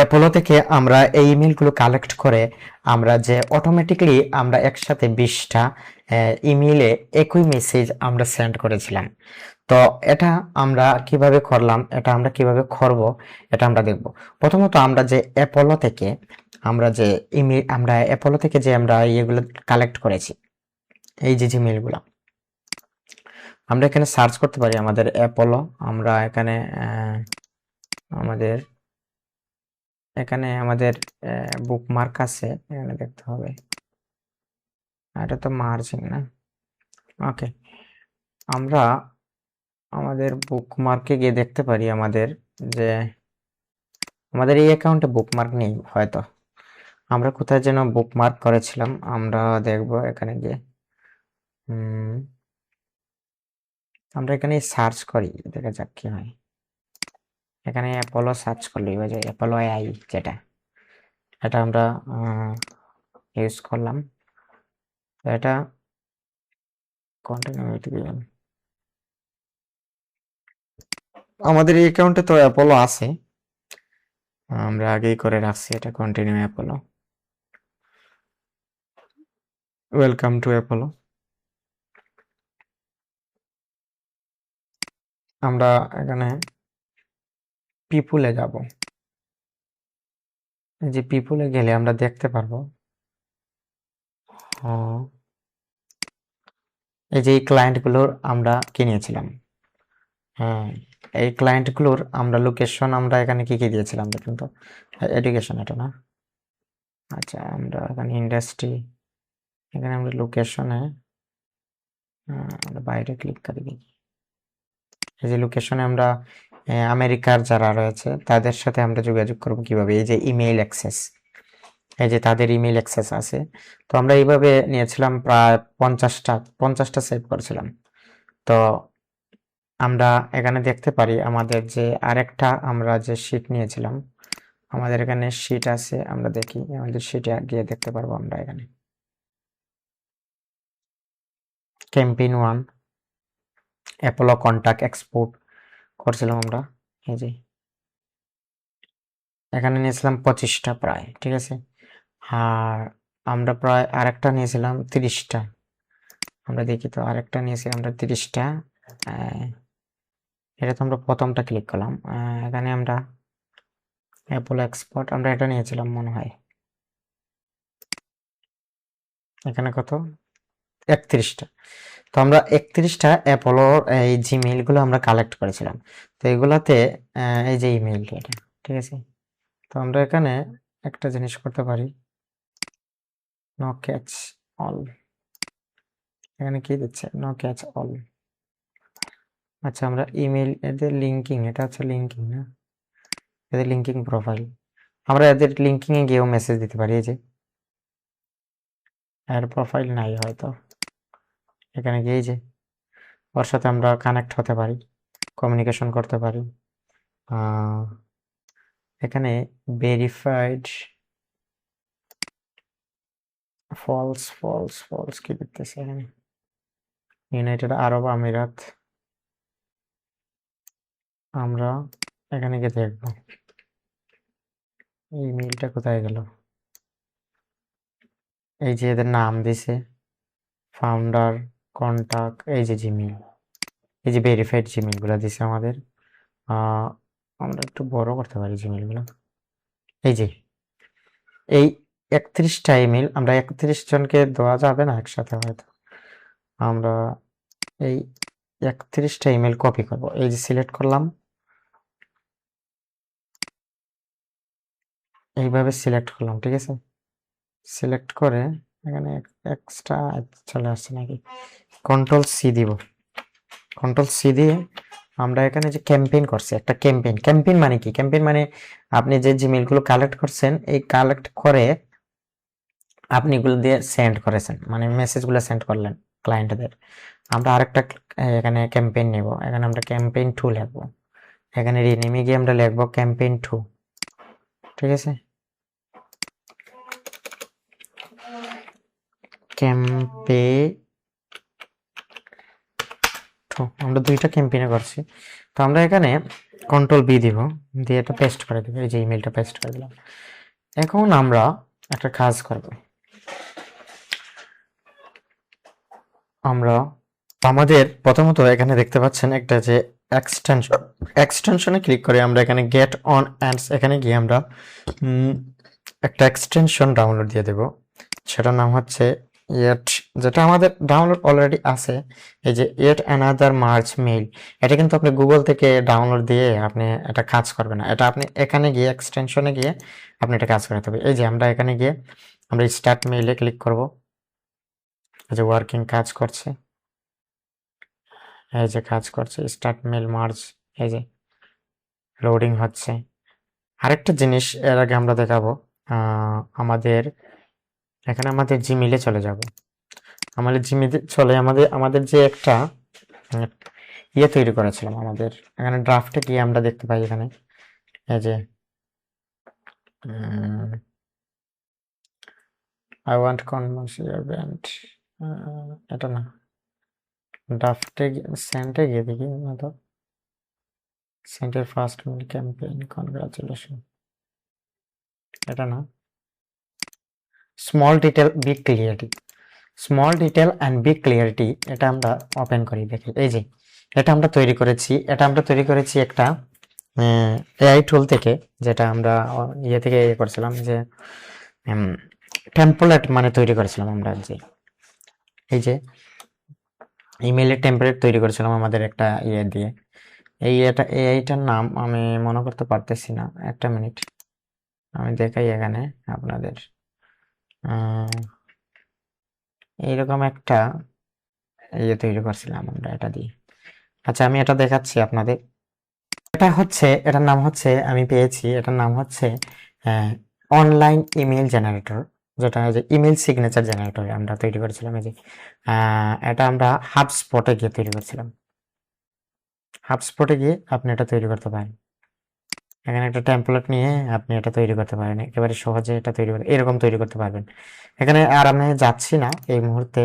Apollo থেকে আমরা এই ইমেলগুলো কালেক্ট করে আমরা যে অটোমেটিক্যালি আমরা একসাথে 20টা ইমেইলে একই মেসেজ আমরা সেন্ড করেছিলাম। তো এটা আমরা কিভাবে করলাম, এটা আমরা কিভাবে করব, এটা আমরা দেখব। প্রথমত আমরা যে অ্যাপোলো থেকে আমরা ইয়েগুলো কালেক্ট করেছি, এই যে জিমেইলগুলো আমরা এখানে সার্চ করতে পারি আমাদের অ্যাপোলো। আমরা এখানে আমাদের বুকমার্ক আছে, এখানে দেখতে হবে। এটা তো মার্জিং না, ওকে। আমরা আমাদের বুকমার্কে গিয়ে দেখতে পারি আমাদের এই অ্যাকাউন্টে বুকমার্ক নেই হয়তো। আমরা কোথায় যেন বুকমার্ক করেছিলাম, আমরা দেখব এখানে গিয়ে। আমরা এখানে সার্চ করি, দেখা যাক কি হয়। এখানে অ্যাপোলো সার্চ করলে ওই যে অ্যাপোলো এআই যেটা, এটা আমরা ইউজ করলাম। এটা কন্টিনিউটি দিলাম। আমাদের এই অ্যাকাউন্টে তো অ্যাপোলো আছে, আমরা আগেই করে রাখছি এটা continue Apollo. Welcome to Apollo. আমরা এখানে পিপুলে যাব। এই যে পিপুলে গেলে আমরা দেখতে পারবো এই যে এই ক্লায়েন্টগুলোর আমরা কিনেছিলাম। হ্যাঁ, এই ক্লায়েন্টগুলোর আমরা লোকেশন আমরা এখানে কি কি দিয়েছিলাম দেখুন তো। এডুকেশন এটা না, আচ্ছা আমরা এখানে ইন্ডাস্ট্রি, এখানে আমরা লোকেশনে আমরা বাইরে ক্লিক করে দিই। এই যে লোকেশনে আমরা আমেরিকার যারা রয়েছে তাদের সাথে আমরা যোগাযোগ করব কিভাবে, এই যে ইমেইল অ্যাক্সেস, এই যে তাদের ইমেইল অ্যাক্সেস আছে। তো আমরা এইভাবে নিয়েছিলাম প্রায় 50টা সেভ করেছিলাম। তো আমরা এখানে দেখতে পারি আমাদের যে আরেকটা আমরা যে শিট নিয়েছিলাম, আমাদের এখানে শিট আছে, আমরা দেখি আমাদের শিটে গিয়ে দেখতে পারবো। আমরা এখানে ক্যাম্পেইন 1 অ্যাপোলো কন্টাক্ট এক্সপোর্ট করছিলাম আমরা। এই যে এখানে নিয়েছিলাম 25টা প্রায়, ঠিক আছে। আর আমরা প্রায় আরেকটা নিয়েছিলাম 30টা। আমরা দেখি তো আরেকটা নিয়েছি আমরা 30টা। এটা তো আমরা প্রথমটা ক্লিক করলাম। এখানে আমরা অ্যাপোলো এক্সপোর্ট আমরা এটা নিয়েছিলাম মনে হয়। এখানে কত, 31টা। তো আমরা 31টা অ্যাপোলোর এই জিমেইলগুলো আমরা কালেক্ট করেছিলাম। তো এগুলাতে এই যে ইমেইলটা এটা, ঠিক আছে। তো আমরা এখানে একটা জিনিস করতে পারি, নো ক্যাচ অল। এখানে কি দিচ্ছে, নো ক্যাচ অল। আচ্ছা আমরা ইমেইল এদের লিঙ্কিং, এটা হচ্ছে লিঙ্কিং না, এদের লিঙ্কিং প্রোফাইল। আমরা এদের লিঙ্কিং এ গিয়েও মেসেজ দিতে পারি। এই যে এর প্রোফাইল নাই হয়তো, এখানে গিয়ে এই যে ওর সাথে আমরা কানেক্ট হতে পারি, কমিউনিকেশন করতে পারি। এখানে ভেরিফাইড ফলস ফলস ফলস কি দিতেছে এখানে, ইউনাইটেড আরব আমিরাত। আমরা এখানে গিয়ে দেখবো ইমেইলটা কোথায় গেল। এই যে এদের নাম দিছে, ফাউন্ডার, কন্টাক্ট, এই যে জিমেইল, এই যে ভেরিফাইড জিমেইল গুলো দিছে আমাদের। আমরা একটু বড় করতে পারি জিমেইল গুলো। এই যে এই 31টা ইমেইল, আমরা 31 জনকে দেওয়া যাবে না একসাথে হয়তো। আমরা এই 31টা ইমেইল কপি করব। এই যে সিলেক্ট করলাম, এইভাবে সিলেক্ট করলাম, ঠিক আছে। সিলেক্ট করে এখানে এক্সট্রা চলে আসছে নাকি, কন্ট্রোল সি দিব। কন্ট্রোল সি দিয়ে আমরা এখানে যে ক্যাম্পেইন করছি, একটা ক্যাম্পেইন মানে কি, ক্যাম্পেইন মানে আপনি যে জিমেইলগুলো কালেক্ট করছেন, এই কালেক্ট করে আপনি এগুলো দিয়ে সেন্ড করেছেন, মানে মেসেজগুলো সেন্ড করলেন ক্লায়েন্টদের। আমরা আরেকটা এখানে ক্যাম্পেইন নেব, এখানে আমরা ক্যাম্পেইন 2 লিখবো। এখানে রিনেমে গিয়ে আমরা লিখবো ক্যাম্পেইন 2, ঠিক আছে। ক্যাম্পেইন 2 আমরা 2টা ক্যাম্পেইনে করছি। তো আমরা এখানে কন্ট্রোল বি দিব, দিয়ে এটা পেস্ট করে দেবো। এই যে ইমেলটা পেস্ট করে দিলাম। এখন আমরা একটা কাজ করব, আমরা আমাদের প্রথমত এখানে দেখতে পাচ্ছেন একটা যে এক্সটেনশনে ক্লিক করে আমরা এখানে গেট অন অ্যান্ডস এখানে গিয়ে আমরা একটা এক্সটেনশন ডাউনলোড দিয়ে দেব, সেটার নাম হচ্ছে ইয়েট, যেটা আমাদের ডাউনলোড অলরেডি আছে। এই যে ইয়েট অ্যানাদার মার্চ মেইল, এটা কিন্তু আপনি গুগল থেকে ডাউনলোড দিয়ে আপনি এটা কাজ করবে না, এটা আপনি এখানে গিয়ে এক্সটেনশনে গিয়ে আপনি এটা কাজ করাতে হবে। এই যে আমরা এখানে গিয়ে আমরা স্টার্ট মেইলে ক্লিক করব, এই যে ওয়ার্কিং কাজ করছে, এই যে কাজ করছে স্টার্ট মেল মার্জ, এই যে লোডিং হচ্ছে। আরেকটা জিনিস এর আগে আমরা দেখাবো, আমাদের এখানে আমাদের জিমেইলে চলে যাব। আমাদের জিমেইলে চলে আমাদের আমাদের যে একটা ইয়ে তৈরি করেছিলাম, আমাদের এখানে ড্রাফটে গিয়ে আমরা দেখতে পাই এখানে এই যে আই ওয়ান্ট কনভার্সিয়াল ব্যান্ড, এটা না, ড্রাফটে সেন্টে গিয়ে দেখি তো, সেন্টের ফার্স্ট মেল ক্যাম্পেইন কনগ্রাচুলেশন, এটা না, small detail big clarity, small detail and big clarity, এটা আমরা ওপেন করি দেখি। এই যে এটা আমরা তৈরি করেছি, এটা আমরা তৈরি করেছি একটা এআই টুল থেকে, যেটা আমরা ইয়ে থেকে ইয়ে করেছিলাম, যে টেমপ্লেট মানে তৈরি করেছিলাম আমরা, যে এই যে ইমেইলের টেমপ্লেট তৈরি করেছিলাম আমাদের একটা ইয়ে দিয়ে। এটা এআইটার নাম আমি মনে করতে পারতেছি না, একটা মিনিট আমি দেখাই এখানে আপনাদের। এইরকম একটা ইয়ে তৈরি করছিলাম আমরা এটা দিয়ে। আচ্ছা আমি এটা দেখাচ্ছি আপনাদের, এটা হচ্ছে, এটার নাম হচ্ছে, আমি পেয়েছি, এটার নাম হচ্ছে অনলাইন ইমেল জেনারেটর, যেটা যে ইমেল সিগনেচার জেনারেটর আমরা তৈরি করেছিলাম। এই যে এটা আমরা হাবস্পটে গিয়ে তৈরি করছিলাম, হাবস্পটে গিয়ে আপনি এটা তৈরি করতে পারেন। এখানে একটা টেমপ্লেট নিয়ে আপনি এটা তৈরি করতে পারেন, একেবারে সহজে এটা তৈরি করে এরকম তৈরি করতে পারবেন। এখানে আর আমি যাচ্ছি না এই মুহূর্তে,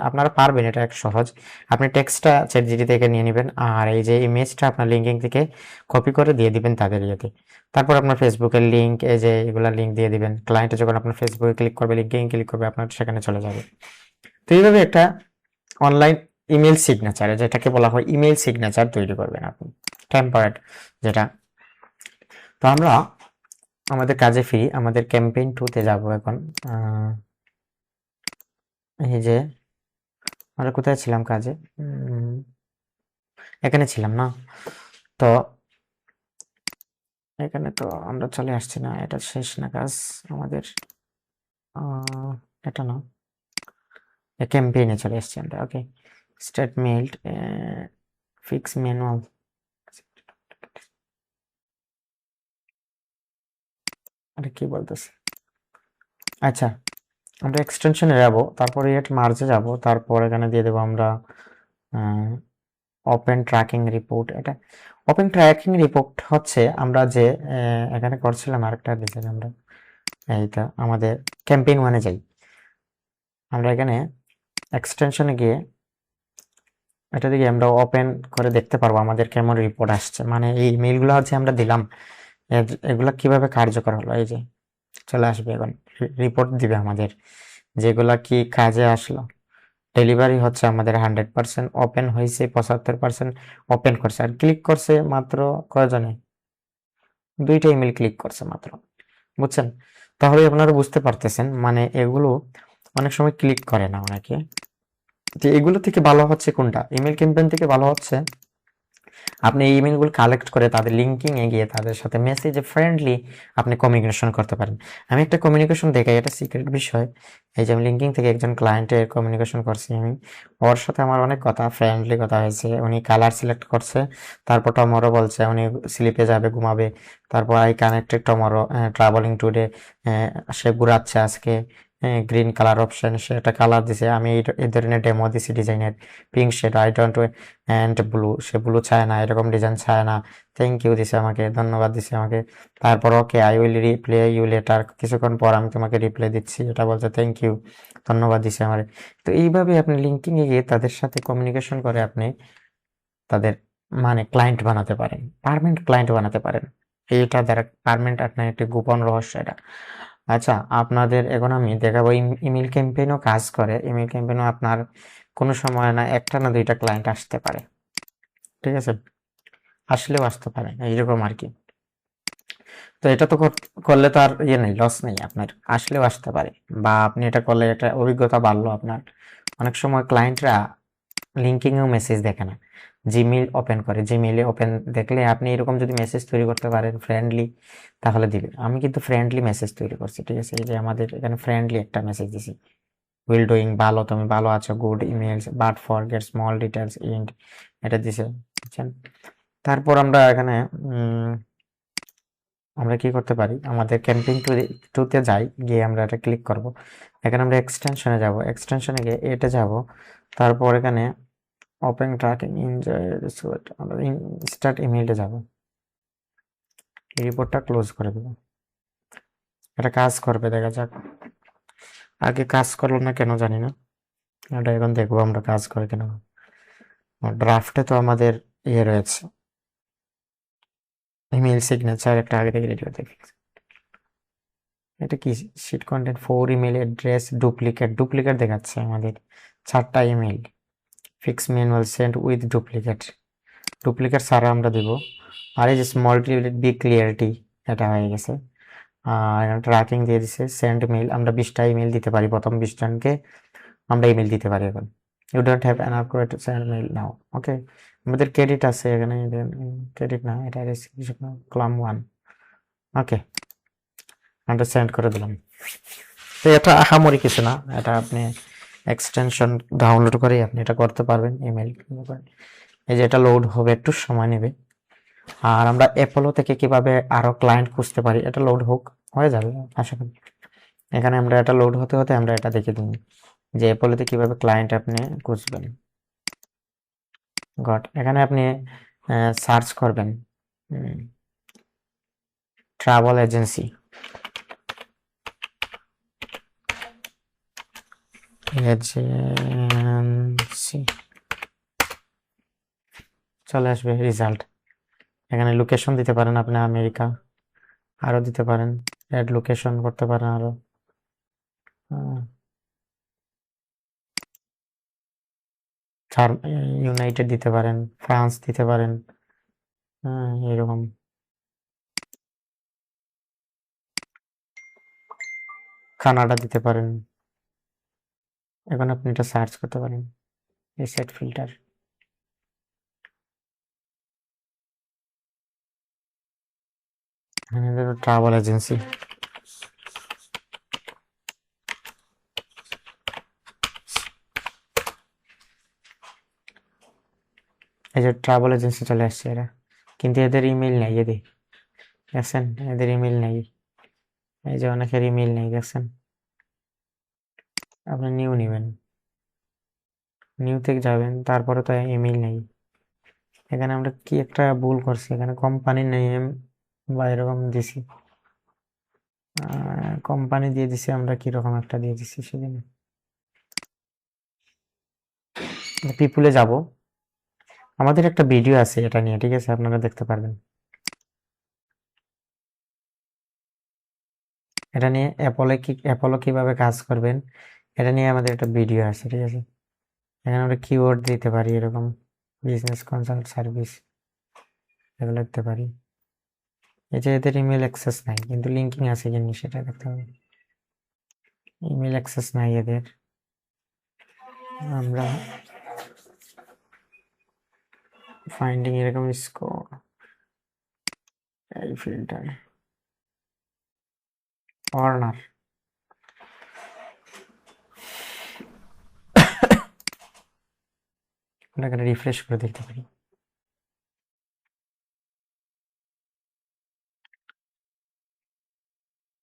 আপনারা পারবেন, এটা এক সহজ। আপনি টেক্সটটা চ্যাটজিপিটি থেকে নিয়ে নেবেন, আর এই যে ইমেজটা আপনার লিঙ্কিং থেকে কপি করে দিয়ে দিবেন তাদের ইয়েতে। তারপর আপনার ফেসবুকের লিঙ্ক, এই যে এগুলা লিঙ্ক দিয়ে দিবেন, ক্লায়েন্টে যখন আপনার ফেসবুকে ক্লিক করবে, লিঙ্কিং ক্লিক করবে, আপনার সেখানে চলে যাবে। তো এইভাবে একটা অনলাইন ইমেল সিগনেচার, যেটাকে বলা হয় ইমেল সিগনেচার তৈরি করবেন আপনি, টেম্পারেট যেটা। তো আমরা আমাদের কাজে ফিরি, আমাদের ক্যাম্পেইন 2 তে যাব এখন। এই যে আমরা কোথায় ছিলাম কাজে, এখানে ছিলাম না, তো এখানে তো আমরা চলে আসছি না, এটা শেষ না কাজ আমাদের, এটা না, ক্যাম্পেইনে চলে আসছি আমরা। ওকে, স্টার্ট মেইল, ফিক্স ম্যানুয়াল, আরে কি বলতেছে, আচ্ছা আমরা এক্সটেনশনে যাব, তারপরে এট মার্জে যাব, তারপর এখানে দিয়ে দেবো আমরা ওপেন ট্র্যাকিং রিপোর্ট। এটা ওপেন ট্র্যাকিং রিপোর্ট হচ্ছে আমরা যে এখানে করছিলাম আরেকটা ডিজাইন, আমরা এইটা আমাদের ক্যাম্পেইন 1-এ যাই, আমরা এখানে এক্সটেনশনে গিয়ে এটা দিকে আমরা ওপেন করে দেখতে পারবো আমাদের কেমন রিপোর্ট আসছে, মানে এই মেইলগুলো হচ্ছে আমরা দিলাম, এগুলা কিভাবে কার্যকর হলো, এই যে চলে আসবে এখন রিপোর্ট দিবে আমাদের, যেগুলা কি কাজে আসলো। ডেলিভারি হচ্ছে আমাদের 100%, ওপেন হয়েছে 75%, ওপেন করছে, আর ক্লিক করছে মাত্র কয়জনে, 2টা ইমেল ক্লিক করছে মাত্র, বুঝছেন? তাহলে আপনারা বুঝতে পারতেছেন, মানে এগুলো অনেক সময় ক্লিক করে না অনেকে। যে এগুলো থেকে ভালো হচ্ছে কোনটা, ইমেল ক্যাম্পেইন থেকে ভালো হচ্ছে আপনি এই ইমেলগুলো কালেক্ট করে তাদের লিঙ্কিং এ গিয়ে তাদের সাথে মেসেজে ফ্রেন্ডলি আপনি কমিউনিকেশন করতে পারেন। আমি একটা কমিউনিকেশন দেখাই, এটা সিক্রেট বিষয়। এই যে আমি লিঙ্কিং থেকে একজন ক্লায়েন্টের কমিউনিকেশন করছি, আমি ওর সাথে আমার অনেক কথা, ফ্রেন্ডলি কথা হয়েছে, উনি কালার সিলেক্ট করছে, তারপর টমরো বলছে উনি স্লিপে যাবে, ঘুমাবে, তারপর I connected tomorrow, travelling today, সে ঘুরাচ্ছে আজকে, গ্রিন কালার অপশন, সে একটা কালার দিছে, আমি এই ধরনের ডেমো দিছি ডিজাইনের, pink shade I don't and blue, সে ব্লু চায় না, এরকম ডিজাইন চায় না, থ্যাংক ইউ দিছে আমাকে, ধন্যবাদ দিছে আমাকে। তারপর okay I will reply you later, কিছুক্ষণ পর আমি তোমাকে রিপ্লাই দিচ্ছি, এটা বলছে থ্যাংক ইউ, ধন্যবাদ দিছে আমাকে। তো এইভাবে আপনি লিঙ্কিং এ গিয়ে তাদের সাথে কমিউনিকেশন করে আপনি তাদের মানে ক্লায়েন্ট বানাতে পারেন, পার্মানেন্ট ক্লায়েন্ট বানাতে পারেন। এটা দ্বারা পার্মানেন্ট আপনার একটি গোপন রহস্য এটা। আচ্ছা, আপনাদের এখন আমি দেখাবো ইমেল ক্যাম্পেইনও কাজ করে। ইমেল ক্যাম্পেইনও আপনার কোনো সময় না একটা না দুইটা ক্লায়েন্ট আসতে পারে, ঠিক আছে? আসলেও আসতে পারে, এইরকম আর কি। তো এটা তো করলে তো আর ইয়ে নেই, লস নেই আপনার, আসলেও আসতে পারে। বা আপনি এটা করলে একটা অভিজ্ঞতা বাড়লো আপনার। অনেক সময় ক্লায়েন্টরা লিঙ্কিংয়েও মেসেজ দেখে না, জিমেইল ওপেন করে। জিমেইলে ওপেন দেখলে আপনি এরকম যদি মেসেজ তৈরি করতে পারেন ফ্রেন্ডলি, তাহলে দিবে। আমি কিন্তু ফ্রেন্ডলি মেসেজ তৈরি করছি, ঠিক আছে? এই যে আমাদের এখানে ফ্রেন্ডলি একটা মেসেজ দিছি, উইল ডুইং, ভালো, তুমি ভালো আছো, good emails but forget small details int, এটা দিছে, বুঝছেন? তারপর আমরা এখানে আমরা কি করতে পারি, আমাদের ক্যাম্পিং টুতে যাই, গিয়ে আমরা এটা ক্লিক করব। এখানে আমরা এক্সটেনশনে যাব, এক্সটেনশনে গিয়ে এটা যাব। তারপর এখানে ওপেন ট্র্যাকিং এনজয় আমরা স্টার্ট ইমেইলে যাব, এই রিপোর্টটা ক্লোজ করে দেব। এটা কাজ করবে, দেখা যাক। আগে কাজ করলো না কেন জানি না, এটা এখন দেখবো আমরা কাজ করে কেন। ড্রাফটে তো আমাদের ইয়ে রয়েছে, ইমেল সিগনেচার একটা আগে থেকে রেডি হতে। এটা কি sheet content, 4 email address duplicate, duplicate দেখাচ্ছে আমাদের 4টা email. Fix manual send with duplicate, duplicate ছাড়া আমরা দিব। আর এই যে স্মল বি ক্লিয়ারিটি, এটা হয়ে গেছে। আর ট্র্যাকিং দিয়ে দিছে, সেন্ড মেইল, আমরা 20টা ইমেল দিতে পারি, প্রথম 20 জনকে আমরা ইমেল দিতে পারি এখন। You don't have enough to send mail now, okay. আমাদের ক্রেডিট আছে এখানে, ক্রেডিট না, এটা ক্লাম 1, ওকে, আমরা সেন্ড করে দিলাম। তো এটা আহামরি কিছু না, এটা আপনি এক্সটেনশন ডাউনলোড করে আপনি এটা করতে পারবেন ইমেল। এই যে এটা লোড হবে, একটু সময় নেবে। আর আমরা অ্যাপোলো থেকে কিভাবে আরো ক্লায়েন্ট খুঁজতে পারি, এটা লোড হোক, হয়ে যাবে আশা করি। এখানে আমরা এটা লোড হতে হতে আমরা এটা দেখে দিই যে অ্যাপোলোতে কিভাবে ক্লায়েন্ট আপনি খুঁজবেন। গট, এখানে আপনি সার্চ করবেন ট্রাভেল এজেন্সি, এজেন্সি চলে আসবে রেজাল্ট। এখানে লোকেশন দিতে পারেন আপনি, আমেরিকা, আরো দিতে পারেন, অ্যাড লোকেশন করতে পারেন আরো। ইউনাইটেড দিতে পারেন, ফ্রান্স দিতে পারেন, এরকম। কানাডা দিতে পারেন। এখন আপনি এটা সার্চ করতে পারেন, রিসেট ফিল্টার, ট্রাভেল এজেন্সি। এই যে ট্রাভেল এজেন্সি চলে আসছে এরা, কিন্তু এদের ইমেল নেই, এদের দেখছেন, এদের ইমেল নেই। এই যে অনেকের ইমেল নেই, দেখছেন? আপনি নিউ নেবেন, নিউ থেকে যাবেন, তারপরে তো ইমেল নেই। এখানে আমরা কি একটা ভুল করছি, এখানে কোম্পানি নেম বা এরকম দিছি, কোম্পানি দিয়ে দিছি আমরা, কিরকম একটা দিয়ে দিছি সেদিন। পিপুলে যাব, আমাদের একটা ভিডিও আছে এটা নিয়ে, ঠিক আছে? আপনারা দেখতে পারবেন এটা নিয়ে, অ্যাপোলো কিভাবে কাজ করবেন এটা নিয়ে আমাদের একটা ভিডিও আছে, ঠিক আছে? এখানে আমরা কিওয়ার্ড দিতে পারি, এরকম বিজনেস কনসাল্ট সার্ভিস, এগুলো লিখতে পারি। এই যে এদের ইমেল অ্যাক্সেস নাই, কিন্তু লিঙ্কিং আছে কিনা সেটা দেখতে হবে। ইমেল অ্যাক্সেস নাই এদের, আমরা ফাইন্ডিং এরকম স্কোর, এই ফিল্টার অর্নার, আমরা এখানে রিফ্রেশ করে দেখতে পারি।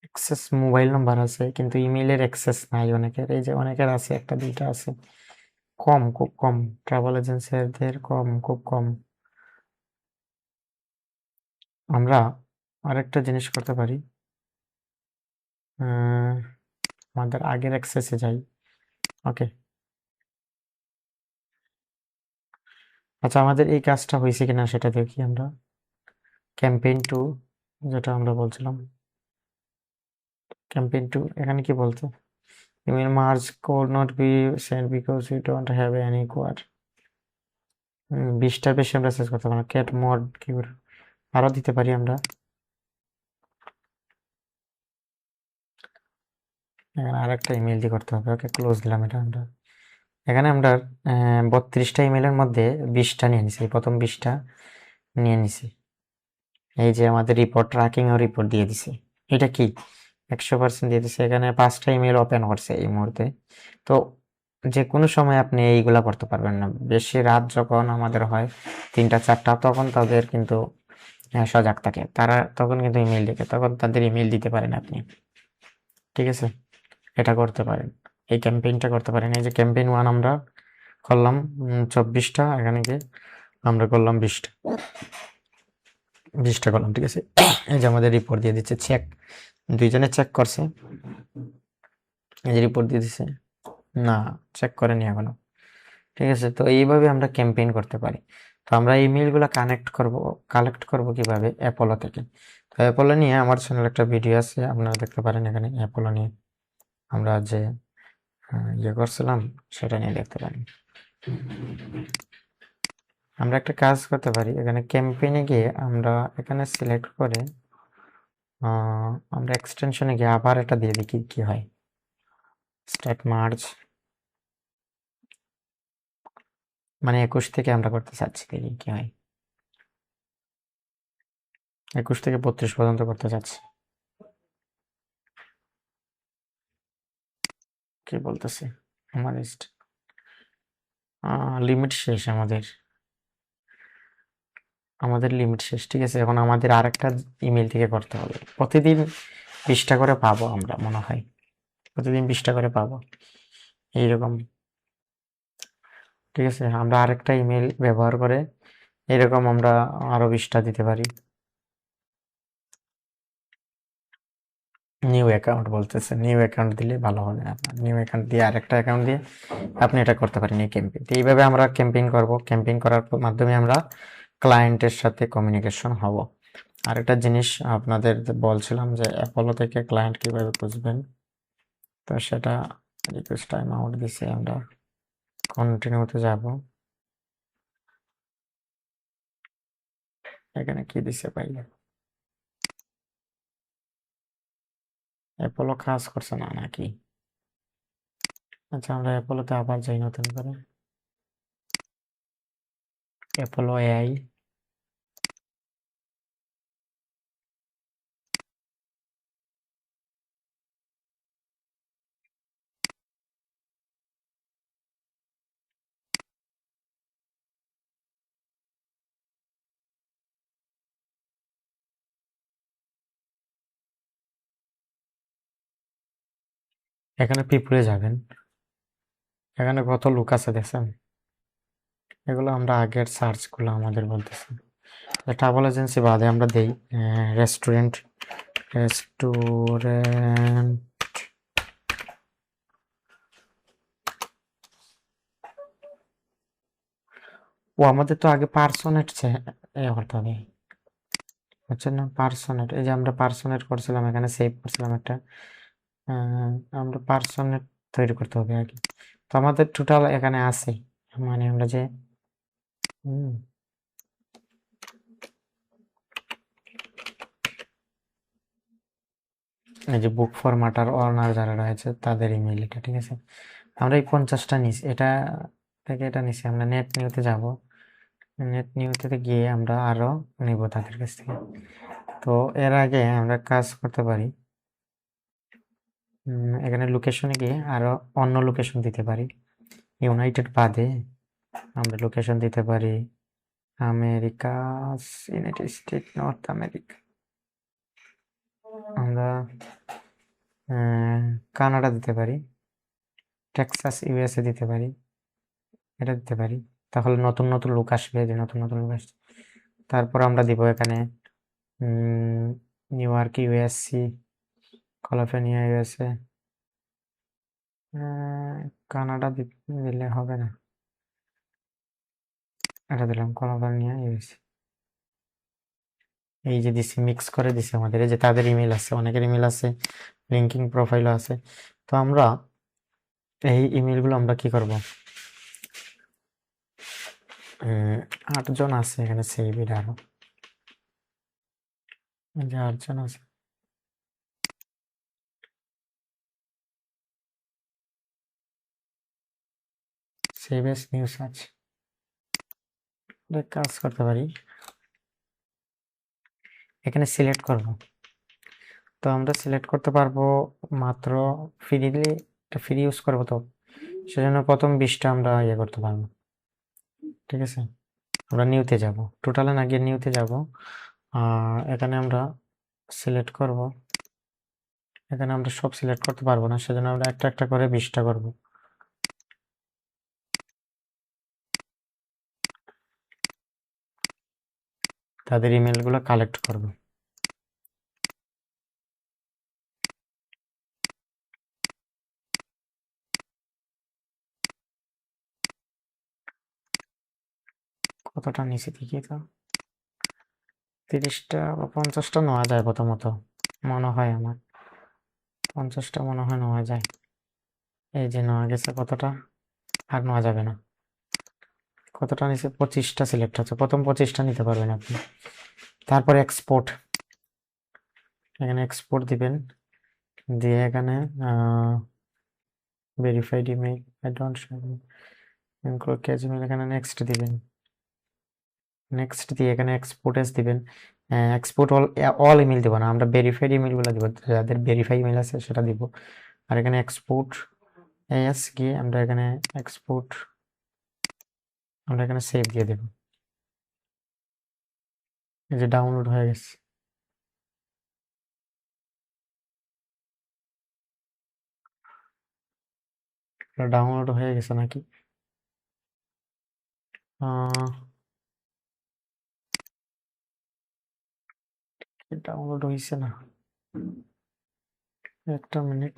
অ্যাক্সেস মোবাইল নাম্বার আছে, কিন্তু ইমেলের অ্যাক্সেস নাই অনেকের। এই যে অনেকের আছে, একটা দুইটা আছে, কম, খুব কম। ট্রাভেল এজেন্সিদের কম, খুব কম। আমরা আরেকটা জিনিস করতে পারি, আমাদের আগের অ্যাক্সেসে যাই, ওকে। আচ্ছা, আমাদের এই কাজটা হয়েছে কিনা সেটা দেখি আমরা। ক্যাম্পেইন টু, যেটা আমরা বলছিলাম, ক্যাম্পেইন টু এখানে কি বলতো, email merge could not be send because you don't have any quota. 20টার বেশি আমরা চেঞ্জ করতে পারবো না। ক্যাট মড কি করে আরো দিতে পারি আমরা। এখানে আরেকটা ইমেল দিয়ে করতে হবে। ওকে, ক্লোজ দিলাম এটা আমরা। এখানে আমরা 32টা ইমেলের মধ্যে 20টা নিয়ে নিছি, প্রথম 20টা নিয়ে নিছি। এই যে আমাদের রিপোর্ট ট্র্যাকিং ও রিপোর্ট দিয়ে দিছে। এটা কি 100% দিয়ে দিছে। এখানে 5টা ইমেল ওপেন করছে এই মুহূর্তে। তো যে কোনো সময় আপনি এইগুলা করতে পারবেন না। বেশি রাত যখন আমাদের হয় 3টা 4টা, তখন তাদের কিন্তু সজাগ থাকে তারা, তখন কিন্তু ইমেল দেখে, তখন তাদের ইমেল দিতে পারেন আপনি। ঠিক আছে, এটা করতে পারেন, এই ক্যাম্পেইনটা করতে পারেন। এই যে ক্যাম্পেইন 1 আমরা করলাম 24টা, এখানে গিয়ে আমরা করলাম 20টা করলাম। ঠিক আছে, এই যে আমাদের রিপোর্ট দিয়ে দিচ্ছে, চেক, দুইজনে চেক করছে, এই যে রিপোর্ট দিয়ে দিচ্ছে। না, চেক করেনি এখনো। ঠিক আছে, তো এইভাবে আমরা ক্যাম্পেইন করতে পারি। তো আমরা ইমেইলগুলো কালেক্ট করব কিভাবে, অ্যাপোলো থেকে। তো অ্যাপোলো নিয়ে আমার চ্যানেল একটা ভিডিও আছে, আপনারা দেখতে পারেন। এখানে অ্যাপোলো নিয়ে আমরা যে ইয়ে করছিলাম সেটা নিয়ে দেখতে পারেন। আমরা একটা কাজ করতে পারি, এখানে ক্যাম্পেইনে গিয়ে আমরা এখানে সিলেক্ট করে আমরা এক্সটেনশনে গিয়ে আবার এটা দিয়ে দিই, কি কি হয়। স্টার্ট মার্চ, মানে 21 থেকে আমরা করতে চাচ্ছি, দেখি কি হয়। 21 থেকে 32 পর্যন্ত করতে চাচ্ছি। কি বলতেছে আমাদের লিমিট শেষ, আমাদের লিমিট শেষ। ঠিক আছে, এখন আমাদের আরেকটা ইমেল থেকে করতে হবে। প্রতিদিন 20টা করে পাবো আমরা, মনে হয় প্রতিদিন 20টা করে পাবো এইরকম। ঠিক আছে, আমরা আরেকটা ইমেল ব্যবহার করে এরকম আমরা আরো 20টা দিতে পারি। নিউ অ্যাকাউন্ট বলতেছে, নিউ অ্যাকাউন্ট দিলে ভালো হবে। আপনার নিউ অ্যাকাউন্ট দিয়ে আরেকটা অ্যাকাউন্ট দিয়ে আপনি এটা করতে পারেন, এই ক্যাম্পেইন। এইভাবে আমরা ক্যাম্পেইন করব। ক্যাম্পেইন করার মাধ্যমে আমরা ক্লায়েন্টের সাথে কমিউনিকেশন হব। আরেকটা জিনিস আপনাদের বলছিলাম যে অ্যাপোলো থেকে ক্লায়েন্ট কিভাবে খুঁজবেন, তো সেটা রিকোয়েস্ট টাইম আউট দিছে, আমরা কন্টিনিউতে যাব। এখানে কি দিছে ভাই, অ্যাপোলো কাজ করছে না নাকি? আচ্ছা, আমরা অ্যাপোলোতে আবার যাই নতুন করে, অ্যাপোলো এআই। এখানে পিপুলে যাবেন, এখানে কত লোক আছে দেখছেন। এগুলো আমরা আগের সার্চগুলো আমাদের বলতেছে। ট্রাভেল এজেন্সি বাদে আমরা দেই রেস্টুরেন্ট, রেস্টুরেন্ট। ও, আমাদের তো আগে পার্সোনেট করতে হবে, বুঝছেন না? পার্সোনেট, এই যে আমরা পার্সোনেট করছিলাম, এখানে সেভ করছিলাম একটা। আহ, আমরা পার্সোনেট তৈরি করতে হবে আর কি। তো আমাদের টোটাল এখানে আছে, মানে আমরা যে হুম, এই যে বুক ফরম্যাটার অনার যারা রয়েছে তাদের ইমেল এটা। ঠিক আছে, আমরা এই 50টা নিছি, এটা থেকে এটা নিছি। আমরা নেট নিউতে যাব, নেট নিউতে গিয়ে আমরা আরো নিব তাদের কাছ থেকে। তো এর আগে আমরা কাজ করতে পারি, এখানে লোকেশনে গিয়ে আরো অন্য লোকেশন দিতে পারি। ইউনাইটেড বাদে আমরা লোকেশন দিতে পারি America, United state, north America. আমরা কানাডা দিতে পারি, টেক্সাস ইউএসএ দিতে পারি, এটা দিতে পারি। তাহলে নতুন নতুন লোক আসবে, যে নতুন নতুন লোক আসবে। তারপর আমরা দিব এখানে new York USC, California USA. Canada দিলে হবে না, এটা দিলাম কলোফোর্নিয়া ইউএসএ। এই যে দিছি, মিক্স করে দিছি আমাদের। এই যে তাদের ইমেল আছে, অনেকের ইমেল আছে, লিঙ্কিং প্রোফাইলও আছে। তো আমরা এই ইমেলগুলো আমরা কি করব, 8 জন আছে এখানে সেভ, আরো এই যে 8 জন আছে। সেভ এস নিউ সার্চ কাজ করতে পারি, এখানে সিলেক্ট করব। তো আমরা সিলেক্ট করতে পারবো মাত্র ফ্রিলি, এটা ফ্রি ইউজ করবো, তো সেজন্য প্রথম 20টা আমরা ইয়ে করতে পারবো। ঠিক আছে, আমরা নিউতে যাব, টোটালে না গিয়ে নিউতে যাব। আর এখানে আমরা সিলেক্ট করব, এখানে আমরা সব সিলেক্ট করতে পারবো না, সেজন্য আমরা একটা একটা করে 20টা করব। তাদের ইমেলগুলো কালেক্ট করব। কতটা নিচে দেখি তো, 30টা বা 50টা নেওয়া যায় প্রথমত, মনে হয় আমার 50টা মনে হয় নেওয়া যায়। এই যে নেওয়া গেছে কতটা, আর নেওয়া যাবে না। কতটা নিচে, 25টা সিলেক্ট হচ্ছে, প্রথম 25টা নিতে পারবেন আপনি। তারপরে এক্সপোর্ট, এখানে এক্সপোর্ট দিবেন, দিয়ে এখানে verified email, I don't include catch email, এখানে নেক্সট দিবেন। নেক্সট দিয়ে এখানে এক্সপোর্ট এস দিবেন। এক্সপোর্ট অল ইমেল দিব না, আমরা ভেরিফাইড ইমেলগুলো দিব, যাদের ভেরিফাই ইমেল আছে সেটা দিব। আর এখানে এক্সপোর্ট এস গিয়ে আমরা এখানে এক্সপোর্ট, আমরা এখানে সেভ দিয়ে দেব। এই যে ডাউনলোড হয়ে গেছে, ডাউনলোড হয়ে গেছে নাকি, ডাউনলোড হয়েছে না, একটা মিনিট।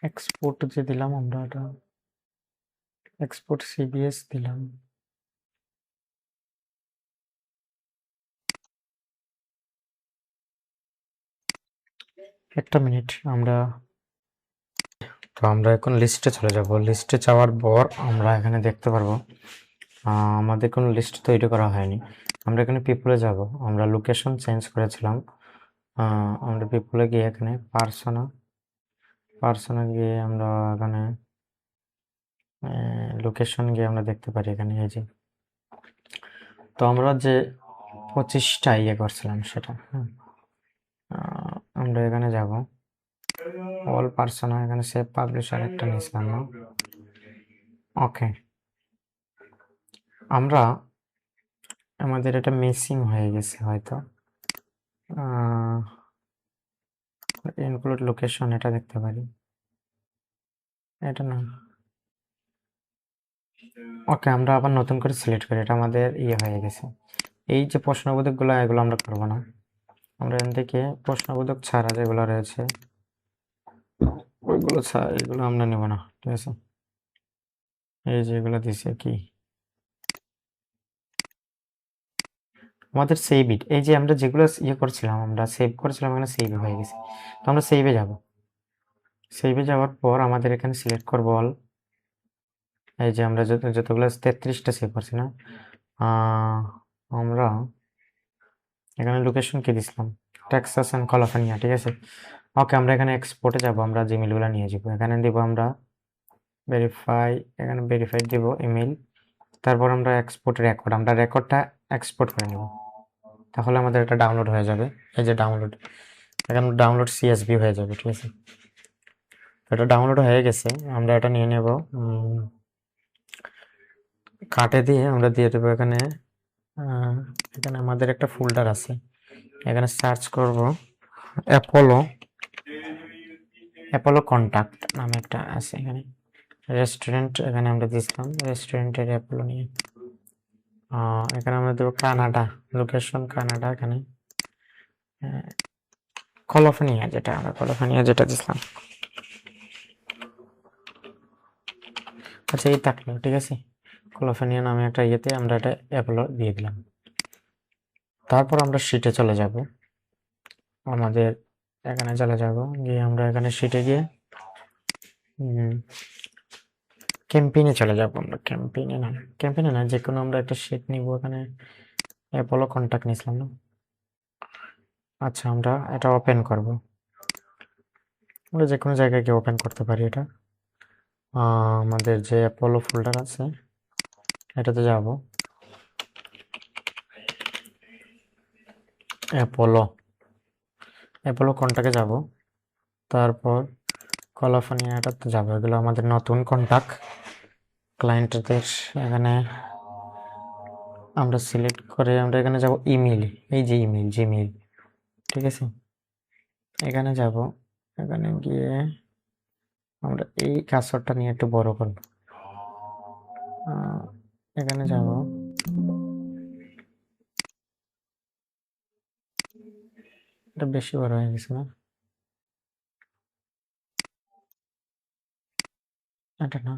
এক্সপোর্ট যে দিলাম আমরা, এটা এক্সপোর্ট সিবিএস দিলাম, একটা মিনিট। আমরা এখন লিস্টে চলে যাব। লিস্টে যাওয়ার পর আমরা এখানে দেখতে পারবো আমাদের কোনো লিস্ট তৈরি করা হয়নি। আমরা এখানে পিপলে যাব, আমরা লোকেশন চেঞ্জ করেছিলাম। আমরা পিপলে গিয়ে এখানে পার্সোনা গিয়ে আমরা এখানে লোকেশন গিয়ে আমরা দেখতে পারি এখানে এই যে, তো আমরা যে 25টা ইয়ে করছিলাম সেটা, আমরা এখানে যাব অল পার্সোনা, এখানে সেভ পাবলিশার একটা নিয়েছিলাম না, ওকে। আমরা আমাদের এটা মিসিং হয়ে গেছে হয়তো, ইনক্লুড লোকেশন এটা দেখতে পারি, এটা না, ওকে। আমরা আবার নতুন করে সিলেক্ট করি, এটা আমাদের ইয়ে হয়ে গেছে। এই যে প্রশ্নবোধকগুলো, এগুলো আমরা করবো না, আমরা এখান থেকে প্রশ্নবোধক ছাড়া যেগুলো রয়েছে ওইগুলো ছাড়া, এগুলো আমরা নেব না, ঠিক আছে। এই যে এগুলো দিছে কি, আমাদের সেভ ইট, এই যে আমরা যেগুলো ইয়ে করছিলাম, আমরা সেভ করেছিলাম, এখানে সেভ হয়ে গেছে। তো আমরা সেভে যাব, সেভে যাওয়ার পর আমাদের এখানে সিলেক্ট করবো অল। এই যে আমরা যতগুলো 33টা সেভ করছি না, আমরা এখানে লোকেশন কি দিছিলাম, টেক্সাস এন্ড ক্যালিফোর্নিয়া, ঠিক আছে। ওকে, আমরা এখানে এক্সপোর্টে যাব, আমরা জিমেলগুলো নিয়ে যাব, এখানে দিব আমরা ভেরিফাই, এখানে ভেরিফাই দিব ইমেল। তারপর আমরা এক্সপোর্ট রেকর্ড, আমরা রেকর্ডটা এক্সপোর্ট করে নেব, তাহলে আমাদের এটা ডাউনলোড হয়ে যাবে। এই যে ডাউনলোড, এখানে ডাউনলোড সিএসভি হয়ে যাবে, ঠিক আছে। এটা ডাউনলোড হয়ে গেছে, আমরা এটা নিয়ে নেব, কাটে দিয়ে আমরা দিয়ে দেবো এখানে। এখানে আমাদের একটা ফোল্ডার আছে, এখানে সার্চ করব অ্যাপোলো, অ্যাপোলো কন্টাক্ট নামে একটা আছে এখানে, রেস্টুরেন্ট, এখানে আমরা দিয়েছিলাম রেস্টুরেন্টের অ্যাপোলো নিয়ে। এখানে আমরা দেবো কানাডা, লোকেশন কানাডা, এখানে ক্যালিফোর্নিয়া, যেটা আমরা ক্যালিফোর্নিয়া যেটা দিছিলাম, আচ্ছা এই থাকলো, ঠিক আছে। কলোফোনিয়া নামে একটা ইয়েতে আমরা এটা অ্যাপোলো দিয়ে দিলাম। তারপর আমরা শিটে চলে যাব, আমাদের এখানে চলে যাব, গিয়ে আমরা এখানে শিটে গিয়ে ক্যাম্পেইনে চলে যাব। আমরা ক্যাম্পেইনে না, যে কোনো আমরা একটা শিট নিব। এখানে অ্যাপোলো কন্ট্যাক্ট নিয়েছিলাম না? আচ্ছা আমরা এটা ওপেন করব, আমরা যে কোনো জায়গায় গিয়ে ওপেন করতে পারি এটা। আমাদের যে অ্যাপোলো ফোল্ডার আছে এটাতে যাব, অ্যাপোলো কন্ট্যাক্টে যাব, তারপর কলোফোনিয়াটাতে যাব। এগুলো আমাদের নতুন কন্ট্যাক্ট ক্লায়েন্টদের। এখানে আমরা সিলেক্ট করে আমরা এখানে যাব ইমেল, এই যে ইমেল, জিমেইল, ঠিক আছে। এখানে যাব, এখানে গিয়ে আমরা এই কার্সরটা নিয়ে একটু বড় করব। এখানে যাব, এটা বেশি বড় হয়ে গেছে না? এটা না,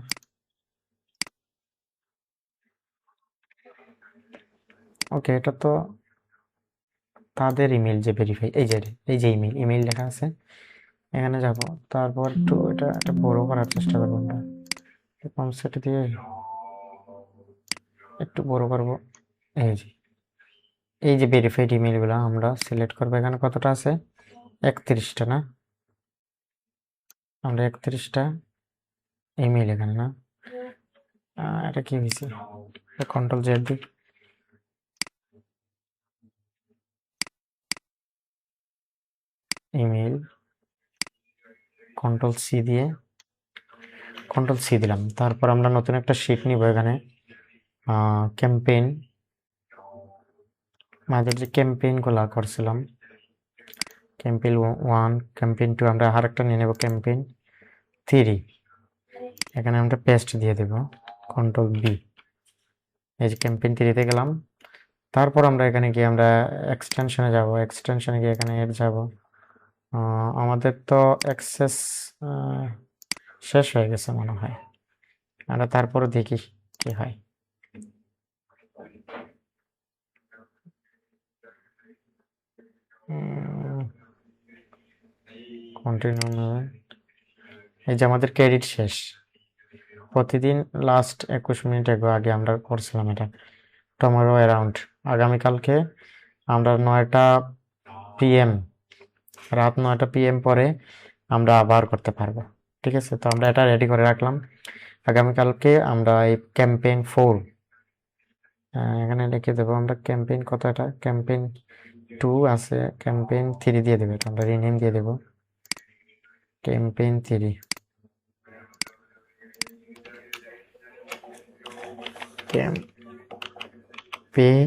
ওকে, এটা তো তাদের ইমেল যে ভেরিফাই, এই যে ইমেল লেখা আছে, এখানে যাব। তারপর একটু এটা বড় করার চেষ্টা করবো আমরা, কনসেপ্ট দিয়ে একটু বড় করব। এই যে ভেরিফাইড ইমেলগুলো আমরা সিলেক্ট করবো। এখানে কতটা আছে? 31টা না? আমরা 31টা ইমেল এখানে না, এটা কি হয়েছে? কন্ট্রোল জেড দিই, ইমেল কন্ট্রোল সি দিয়ে কন্ট্রোল সি দিলাম। তারপর আমরা নতুন একটা শিট নিব। এখানে ক্যাম্পেইন, আমাদের যে ক্যাম্পেইনগুলো করছিলাম, ক্যাম্পেইন 1, ক্যাম্পেইন 2, আমরা আর একটা নিয়ে নেব ক্যাম্পেইন 3। এখানে আমরা পেস্ট দিয়ে দেব, কন্ট্রোল বি। এই যে ক্যাম্পেইন 3-তে গেলাম। তারপর আমরা এখানে গিয়ে আমরা এক্সটেনশনে যাব, এক্সটেনশনে গিয়ে এখানে এড যাব। আমাদের তো অ্যাক্সেস শেষ হয়ে গেছে মনে হয়, আমরা তারপরে দেখি কি হয়। কন্টিনিউ, এই যে আমাদের ক্রেডিট শেষ। প্রতিদিন লাস্ট 21 মিনিট আগে আমরা করছিলাম এটা। টুমরো অ্যারাউন্ড, আগামীকালকে আমরা 9টা PM, রাত 9টা PM পরে আমরা আবার করতে পারবো, ঠিক আছে। তো আমরা এটা রেডি করে রাখলাম। আগামীকালকে আমরা এই ক্যাম্পেইন 4, এখানে লিখে দেবো আমরা ক্যাম্পেইন কত, এটা ক্যাম্পেইন 2 আছে, ক্যাম্পেইন 3 দিয়ে দেবো। এটা আমরা রিনেম দিয়ে দেবো ক্যাম্পেইন 3, ক্যাম্পেইন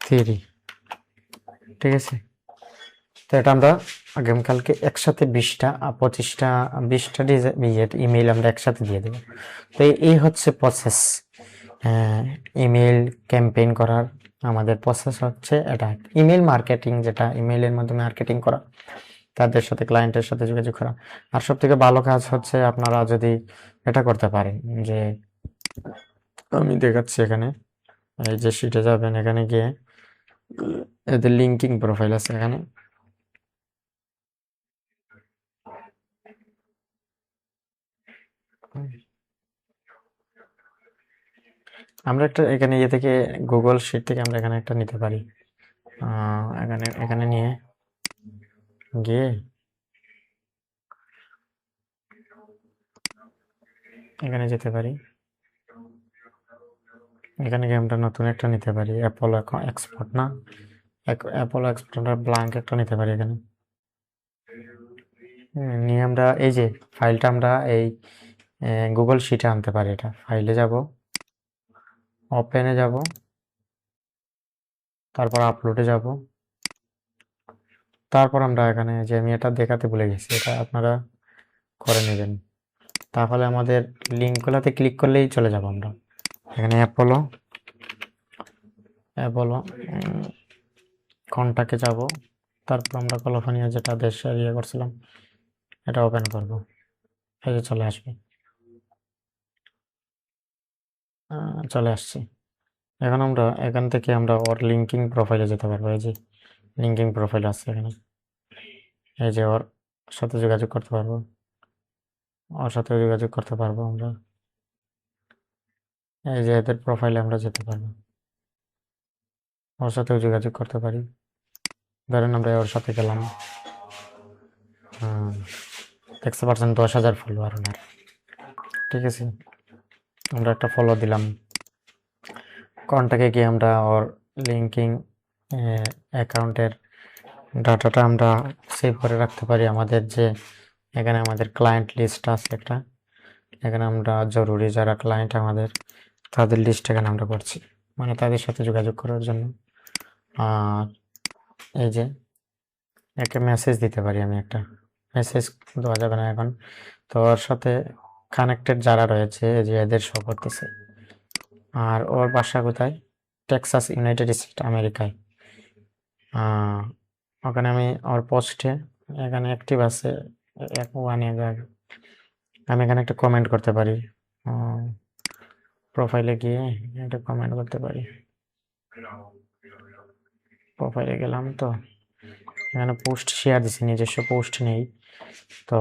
3, ঠিক আছে। তো এটা আমরা আগামীকালকে একসাথে 20টা ইমেইল আমরা একসাথে দিয়ে দেবো। তো এই হচ্ছে প্রসেস, ইমেল ক্যাম্পেইন করার। আমাদের প্রসেস হচ্ছে এটা, ইমেল মার্কেটিং, যেটা ইমেইলের মাধ্যমে মার্কেটিং করা, তাদের সাথে ক্লায়েন্টের সাথে যোগাযোগ করা। আর সব থেকে ভালো কাজ হচ্ছে আপনারা যদি এটা করতে পারেন, যে আমি দেখাচ্ছি এখানে, এই যে শিটে যাবেন, এখানে গিয়ে এদের লিঙ্কিং প্রোফাইল আছে এখানে, আমরা একটা এখানে ইয়ে থেকে গুগল শিট থেকে আমরা এখানে একটা নিতে পারি। এখানে নিয়ে গিয়ে এখানে যেতে পারি। এখানে গিয়ে আমরা নতুন একটা নিতে পারি, অ্যাপোলো এক্সপোর্ট না, অ্যাপোলো এক্সপোর্ট ব্ল্যাঙ্ক একটা নিতে পারি এখানে। নিয়ে আমরা এই যে ফাইলটা আমরা এই গুগল শিটে আনতে পারি। এটা ফাইলে যাব, ওপেনে যাব, তারপর আপলোডে যাব। তারপর আমরা এখানে যে আমি এটা দেখাতে ভুলে গেছি, এটা আপনারা করে নেবেন। তাহলে আমাদের লিঙ্কগুলোতে ক্লিক করলেই চলে যাব আমরা। এখানে অ্যাপোলো কন্টাক্টে যাব, তারপর আমরা কলোফোনিয়া যেটা দেশ ইয়ে করছিলাম এটা ওপেন করব, এই যে চলে আসবে। চলে আসছি। এখন আমরা এখান থেকে আমরা ওর লিঙ্কিং প্রোফাইলে যেতে পারবো। এই যে লিঙ্কিং প্রোফাইল আছে এখানে, এই যে ওর সাথে যোগাযোগ করতে পারবো, ওর সাথে যোগাযোগ করতে পারবো আমরা। এই যে এদের প্রোফাইলে আমরা যেতে পারবো, ওর সাথেও যোগাযোগ করতে পারি। ধরেন আমরা ওর সাথে গেলাম, দেখতে পাচ্ছেন 10,000 ফলোয়ার ওনার। ঠিক আছে, আমরা একটা ফলো দিলাম। কন্টাক্টে গিয়ে আমরা ওর লিঙ্কিং অ্যাকাউন্টের ডাটাটা আমরা সেভ করে রাখতে পারি। আমাদের যে এখানে আমাদের ক্লায়েন্ট লিস্ট আছে একটা, এখানে আমরা জরুরি যারা ক্লায়েন্ট আমাদের, তাদের লিস্ট এখানে আমরা করছি, মানে তাদের সাথে যোগাযোগ করার জন্য। আর এই যে একটা মেসেজ দিতে পারি, আমি একটা মেসেজ দেওয়া যাবে না এখন, তো ওর সাথে কানেক্টেড যারা রয়েছে এই যে এদের শো করতেছে। আর ওর বাসা কোথায়? টেক্সাস, ইউনাইটেড স্টেট, আমেরিকায়। ওখানে আমি ওর পোস্টে এখানে অ্যাক্টিভ আছে 1 ইয়ার। আমি এখানে একটা কমেন্ট করতে পারি, প্রোফাইলে গিয়ে একটা কমেন্ট করতে পারি। প্রোফাইলে গেলাম, তো এখানে পোস্ট শেয়ার দিছি, নিজস্ব পোস্ট নেই তো।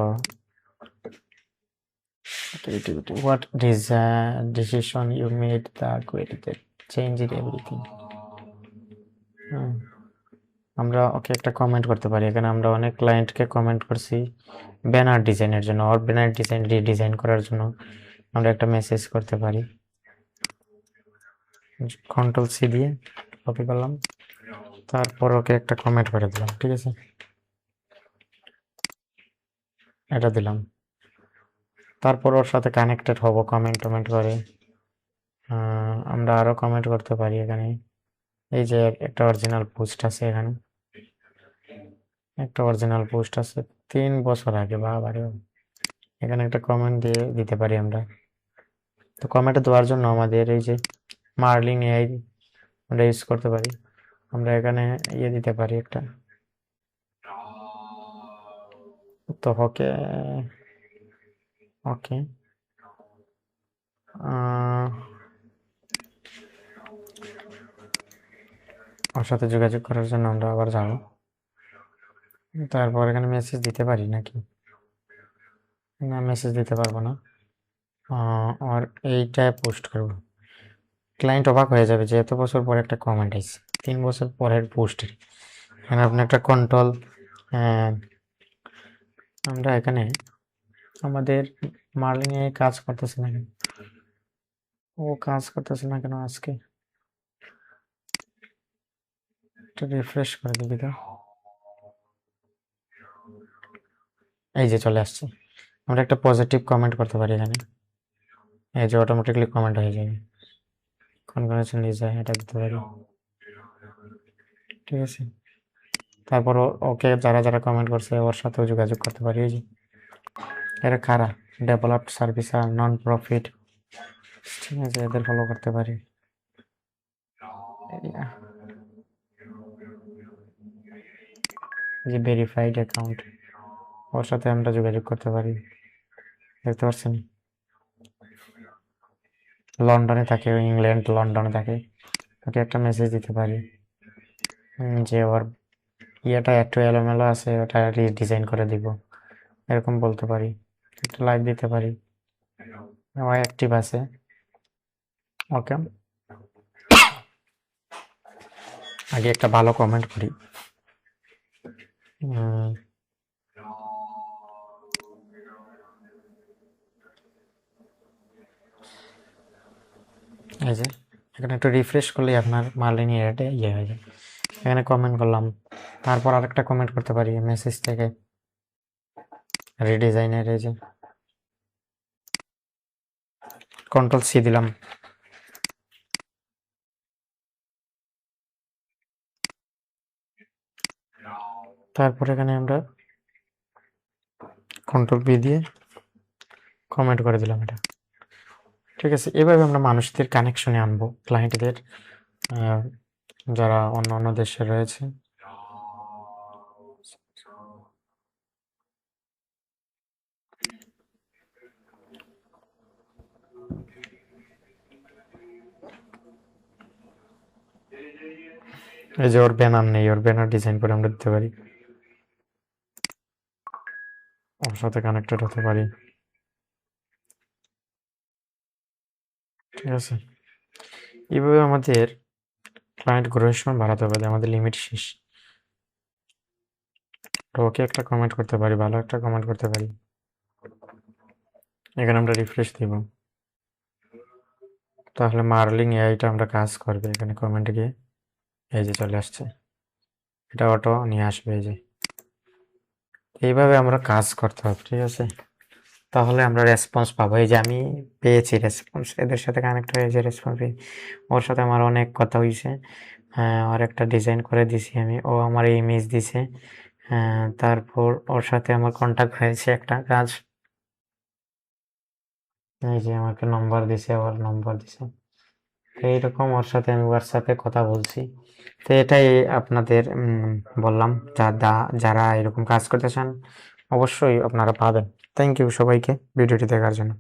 What decision you made the creative change it everything. আমরা ওকে একটা কমেন্ট করতে পারি। এখানে আমরা অনেক ক্লায়েন্টকে কমেন্ট করছি ব্যানার ডিজাইনের জন্য, আর ব্যানার ডিজাইন রিডিজাইন করার জন্য আমরা একটা মেসেজ করতে পারি। কন্ট্রোল সি দিয়ে কপি করলাম, তারপর ওকে একটা কমেন্ট করে দিলাম। ঠিক আছে, এটা দিলাম, তারপর ওর সাথে কানেক্টেড হব কমেন্ট টমেন্ট করে। আমরা আরো কমেন্ট করতে পারি এখানে। এই যে একটা অরিজিনাল পোস্ট আছে এখানে, একটা অরিজিনাল পোস্ট আছে 3 বছর আগে, বাবারে। এখানে একটা কমেন্ট দিয়ে দিতে পারি আমরা। তো কমেন্ট দেওয়ার জন্য আমাদের এই যে মার্লিন এআই আমরা ইউজ করতে পারি। আমরা এখানে দিতে পারি একটা, তো ওকে ওকে ওর সাথে যোগাযোগ করার জন্য আমরা আবার যাব, তারপর এখানে মেসেজ দিতে পারি নাকি? না, মেসেজ দিতে পারবো না। আর এইটায় পোস্ট করব, ক্লায়েন্ট অবাক হয়ে যাবে যে এত বছর পরে একটা কমেন্ট আসছে 3 বছর পরের পোস্টের। এখানে আপনি একটা কন্ট্রোল, আমরা এখানে আমাদের মার্লিনে কাজ করতেছে না কেন, ও কাজ করতেছে না কেন আজকে? একটু রিফ্রেশ করে দিবি তো। এই যে চলে আসছে, আমরা একটা পজিটিভ কমেন্ট করতে পারি এখানে, এই যে অটোমেটিকলি কমেন্ট হয়ে যাবে। কনগ্রাচুলেশন লিজা, এটা দিতে পারি। ঠিক আছে, তারপর ওকে যারা যারা কমেন্ট করছে ওর সাথেও যোগাযোগ করতে পারি। এই যে এরা কারা, ডেভেলপড সার্ভিস আর নন প্রফিট, ঠিক আছে, এদের ফলো করতে পারি। যে ভেরিফাইড অ্যাকাউন্ট, ওর সাথে আমরা যোগাযোগ করতে পারি। দেখতে পাচ্ছেন লন্ডনে থাকে, ইংল্যান্ড লন্ডনে থাকে, ওকে একটা মেসেজ দিতে পারি যে ওর ইয়েটা একটু এলোমেলো আছে, ওটা রিডিজাইন করে দিব, এরকম বলতে পারি। একটা লাইক দিতে পারি, ও অ্যাক্টিভ আছে। ওকে, আগে একটা ভালো কমেন্ট করি। এই যে এখানে একটু রিফ্রেশ করলেই আপনার মার্লিন এরিয়াটা হয়ে যায়। এখানে কমেন্ট করলাম, তারপর আরেকটা কমেন্ট করতে পারি মেসেজ থেকে রিডিজাইনের। এই যে কন্ট্রোল সি দিলাম, তারপর এখানে আমরা কন্ট্রোল বি দিয়ে কমেন্ট করে দিলাম এটা। ঠিক আছে, এভাবে আমরা মানুষদের কানেকশনে আনবো, ক্লায়েন্টদের যারা অন্য অন্য দেশে রয়েছে। এই যে ওর ব্যানার নেই, ওর ব্যানার ডিজাইন করে আমরা দিতে পারি, ওর সাথে কানেক্টেড হতে পারি। ঠিক আছে, এইভাবে আমাদের ক্লায়েন্ট গ্রহের সময় বাড়াতে পারি, আমাদের লিমিট শেষ। তো ওকে একটা কমেন্ট করতে পারি, ভালো একটা কমেন্ট করতে পারি, এখানে আমরা রিফ্রেশ দিব, তাহলে মার্লিং এআইটা আমরা কাজ করবে। এখানে কমেন্ট গিয়ে এই যে চলে আসছে, এটা অটো নিয়ে আসবে। এই যে এইভাবে আমরা কাজ করতে হবে, ঠিক আছে, তাহলে আমরা রেসপন্স পাবো। এই যে আমি পেয়েছি রেসপন্স, এদের সাথে কানেক্ট হয়ে যে রেসপন্স পেয়ে, ওর সাথে আমার অনেক কথা হয়েছে। আর একটা ডিজাইন করে দিছি আমি, ও আমার ইমেজ দিছে। তারপর ওর সাথে আমার কন্টাক্ট হয়েছে একটা কাজ, এই যে আমাকে নম্বর দিছে, ওর নম্বর দিছে। তো এইরকম ওর সাথে আমি হোয়াটসঅ্যাপে কথা বলছি। তো এটাই আপনাদের বললাম, যারা এরকম কাজ করতে চান অবশ্যই আপনারা পাবেন। থ্যাংক ইউ সবাইকে ভিডিওটি দেখার জন্য।